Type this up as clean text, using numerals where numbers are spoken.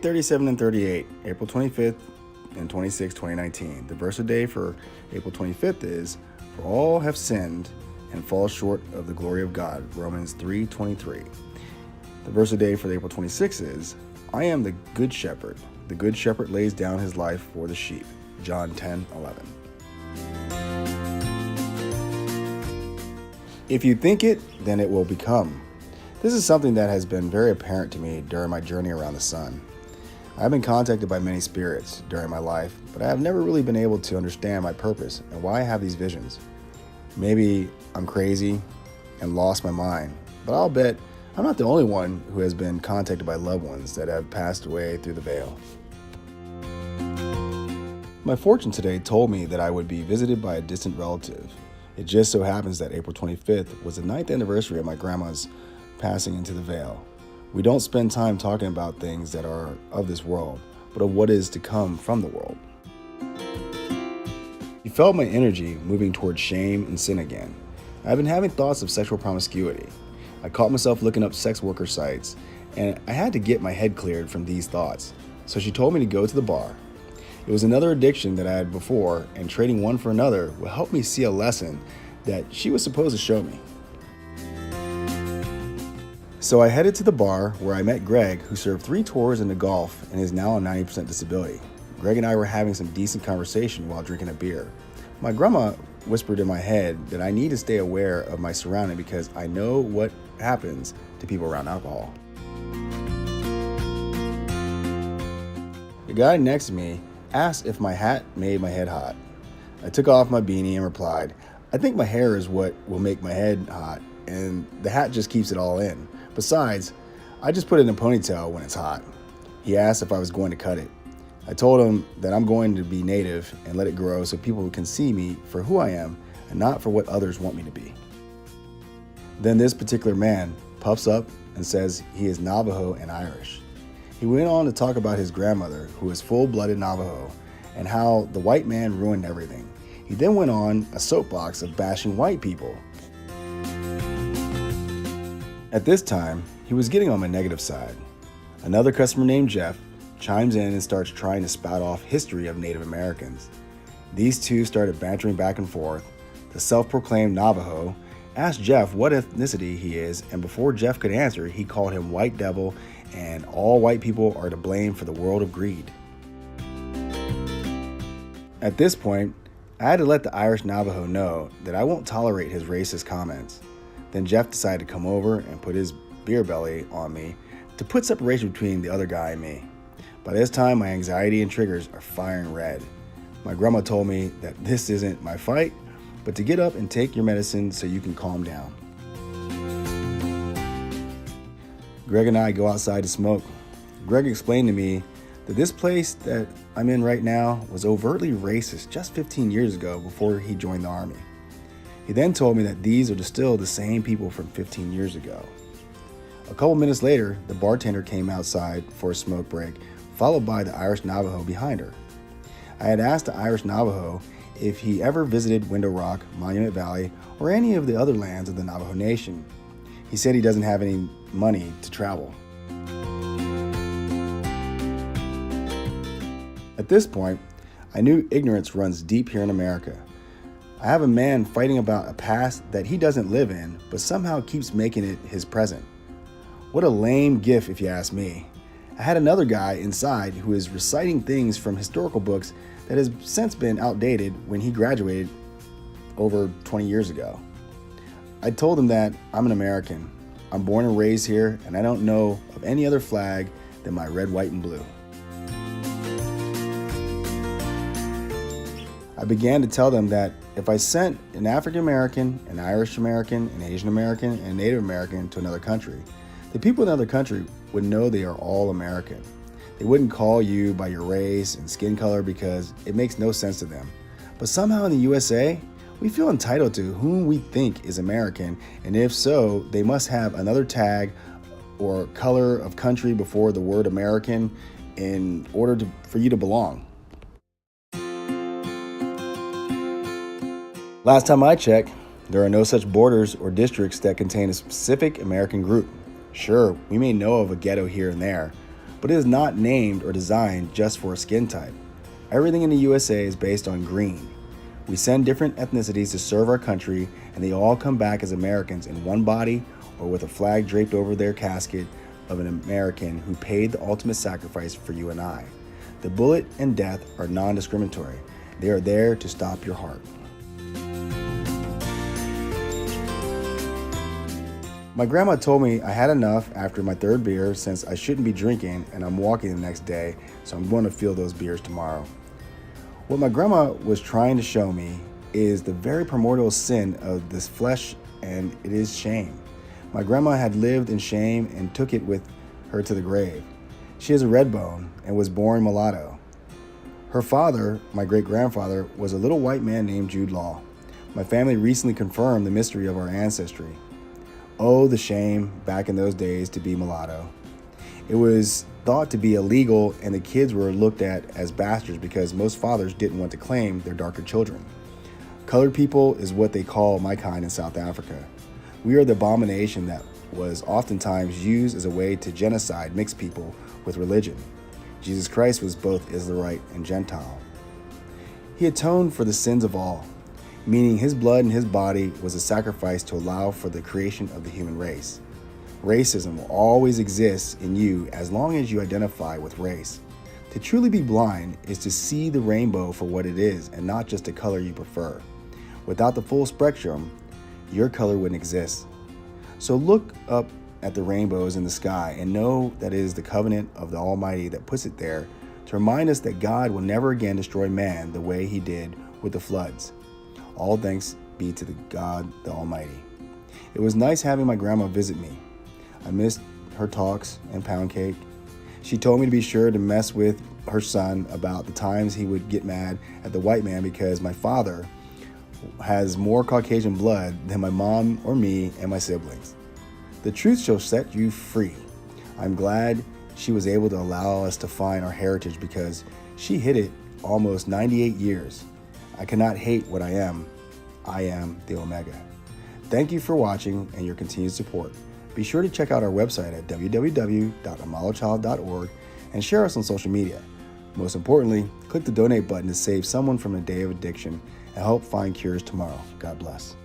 37 and 38, April 25th and 26, 2019. The verse of the day for April 25th is, "For all have sinned and fall short of the glory of God," Romans 3:23. The verse of the day for April 26th is, "I am the good shepherd. The good shepherd lays down his life for the sheep," John 10:11. If you think it, then it will become. This is something that has been very apparent to me during my journey around the sun. I have been contacted by many spirits during my life, but I have never really been able to understand my purpose and why I have these visions. Maybe I'm crazy and lost my mind, but I'll bet I'm not the only one who has been contacted by loved ones that have passed away through the veil. My fortune today told me that I would be visited by a distant relative. It just so happens that April 25th was the 9th anniversary of my grandma's passing into the veil. We don't spend time talking about things that are of this world, but of what is to come from the world. He felt my energy moving towards shame and sin again. I've been having thoughts of sexual promiscuity. I caught myself looking up sex worker sites, and I had to get my head cleared from these thoughts. So she told me to go to the bar. It was another addiction that I had before, and trading one for another will help me see a lesson that she was supposed to show me. So I headed to the bar where I met Greg, who served 3 tours into golf and is now on 90% disability. Greg and I were having some decent conversation while drinking a beer. My grandma whispered in my head that I need to stay aware of my surrounding because I know what happens to people around alcohol. The guy next to me asked if my hat made my head hot. I took off my beanie and replied, "I think my hair is what will make my head hot, and the hat just keeps it all in. Besides, I just put it in a ponytail when it's hot." He asked if I was going to cut it. I told him that I'm going to be native and let it grow so people can see me for who I am and not for what others want me to be. Then this particular man puffs up and says he is Navajo and Irish. He went on to talk about his grandmother, who is full-blooded Navajo, and how the white man ruined everything. He then went on a soapbox of bashing white people. At this time, he was getting on my negative side. Another customer named Jeff chimes in and starts trying to spout off history of Native Americans. These two started bantering back and forth. The self-proclaimed Navajo asked Jeff what ethnicity he is, and before Jeff could answer, he called him white devil and all white people are to blame for the world of greed. At this point, I had to let the Irish Navajo know that I won't tolerate his racist comments. Then Jeff decided to come over and put his beer belly on me to put separation between the other guy and me. By this time, my anxiety and triggers are firing red. My grandma told me that this isn't my fight, but to get up and take your medicine so you can calm down. Greg and I go outside to smoke. Greg explained to me that this place that I'm in right now was overtly racist just 15 years ago before he joined the Army. He then told me that these are still the same people from 15 years ago. A couple minutes later, the bartender came outside for a smoke break, followed by the Irish Navajo behind her. I had asked the Irish Navajo if he ever visited Window Rock, Monument Valley, or any of the other lands of the Navajo Nation. He said he doesn't have any money to travel. At this point, I knew ignorance runs deep here in America. I have a man fighting about a past that he doesn't live in, but somehow keeps making it his present. What a lame gif, if you ask me. I had another guy inside who is reciting things from historical books that has since been outdated when he graduated over 20 years ago. I told him that I'm an American. I'm born and raised here, and I don't know of any other flag than my red, white, and blue. I began to tell them that if I sent an African American, an Irish American, an Asian American, and a Native American to another country, the people in another country would know they are all American. They wouldn't call you by your race and skin color because it makes no sense to them. But somehow in the USA, we feel entitled to whom we think is American, and if so, they must have another tag or color of country before the word American in order for you to belong. Last time I checked, there are no such borders or districts that contain a specific American group. Sure, we may know of a ghetto here and there, but it is not named or designed just for a skin type. Everything in the USA is based on green. We send different ethnicities to serve our country, and they all come back as Americans in one body or with a flag draped over their casket of an American who paid the ultimate sacrifice for you and I. The bullet and death are non-discriminatory. They are there to stop your heart. My grandma told me I had enough after my third beer since I shouldn't be drinking and I'm walking the next day, so I'm going to feel those beers tomorrow. What my grandma was trying to show me is the very primordial sin of this flesh, and it is shame. My grandma had lived in shame and took it with her to the grave. She is a red bone and was born mulatto. Her father, my great-grandfather, was a little white man named Jude Law. My family recently confirmed the mystery of our ancestry. Oh, the shame back in those days to be mulatto. It was thought to be illegal, and the kids were looked at as bastards because most fathers didn't want to claim their darker children. Colored people is what they call my kind in South Africa. We are the abomination that was oftentimes used as a way to genocide mixed people with religion. Jesus Christ was both Israelite and Gentile. He atoned for the sins of all, meaning his blood and his body was a sacrifice to allow for the creation of the human race. Racism will always exist in you as long as you identify with race. To truly be blind is to see the rainbow for what it is and not just the color you prefer. Without the full spectrum, your color wouldn't exist. So look up at the rainbows in the sky and know that it is the covenant of the Almighty that puts it there to remind us that God will never again destroy man the way he did with the floods. All thanks be to the God the Almighty. It was nice having my grandma visit me. I missed her talks and pound cake. She told me to be sure to mess with her son about the times he would get mad at the white man because my father has more Caucasian blood than my mom or me and my siblings. The truth shall set you free. I'm glad she was able to allow us to find our heritage because she hid it almost 98 years. I cannot hate what I am. I am the Omega. Thank you for watching and your continued support. Be sure to check out our website at www.AMileAChild.org and share us on social media. Most importantly, click the donate button to save someone from a day of addiction and help find cures tomorrow. God bless.